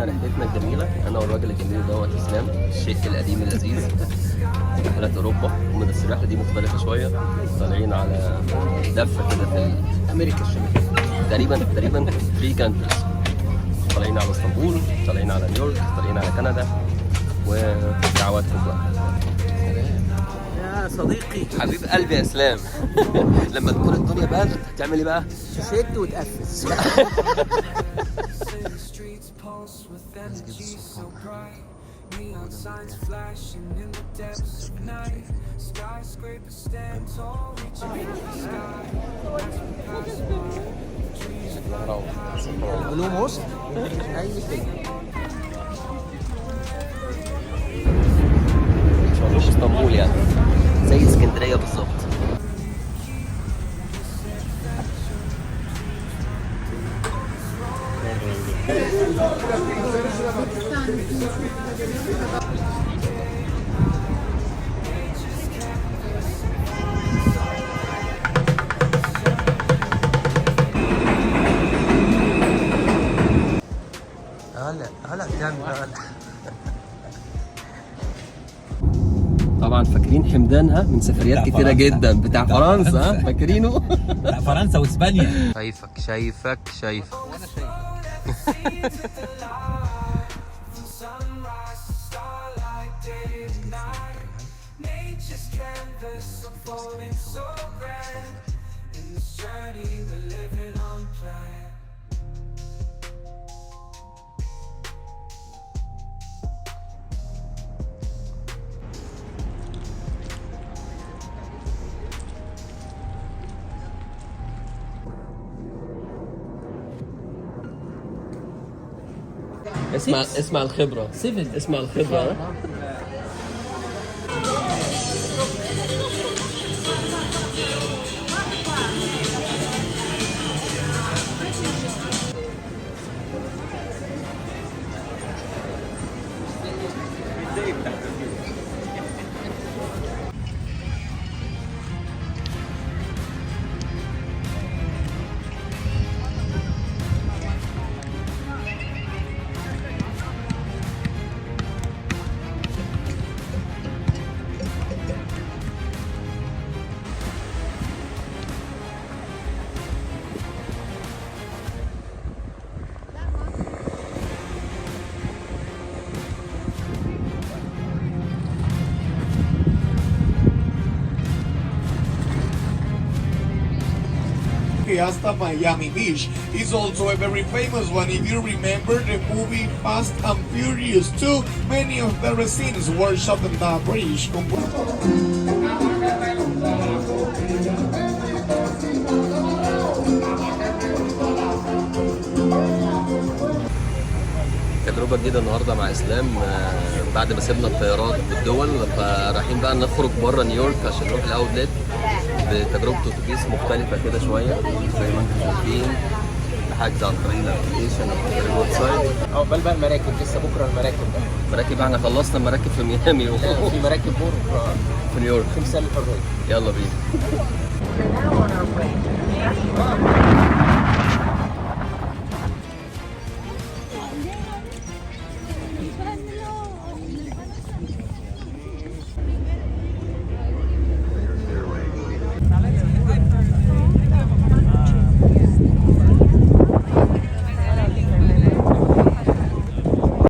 رحلتنا الجميله انا والراجل الجميل دوت اسلام الشيخ القديم اللذيذ. رحلات اوروبا ومن الرحله دي مختلفه شويه، طالعين على لفه كده في امريكا الشماليه تقريبا 3 كانتريز. طالعين على اسطنبول، طالعين على نيويورك، طالعين على كندا، ودعواتكم بقى. يا صديقي حبيب قلبي يا اسلام. لما تكون الدنيا برد تعمل ايه بقى؟ تشد وتقفز. بلو موست اي شيء. مش اسطنبول يعني، زي اسكندريه بالظبط. هلا جنب طبعا فاكرين حمدانها من سفريات كتيرة جدا بتاع فرنسا، فاكرينه؟ بتاع فرنسا واسبانيا. شايفك وانا شايف. اسمع الخبرة، اسمع الخبرة. Hasta Miami Beach is also a very famous one. If you remember the movie Fast and Furious 2, many of the scenes were shot on the bridge. تجربة جديدة النهاردة مع اسلام بعد ما سيبنا الطيارات بالدول، فرايحين بقى نخرج بره نيويورك عشان نروح الاوتلت بتجربة اتوبيس مختلفة كده شوية زي ما انتم شايفين. حجز عن طريق الابلكيشن او طريق الويب سايت. عقبال بقى المراكب، لسه بكره المراكب بقى. مراكب احنا خلصنا المراكب في ميامي في مراكب بكره في نيويورك. تمثال الحريه. يلا بينا.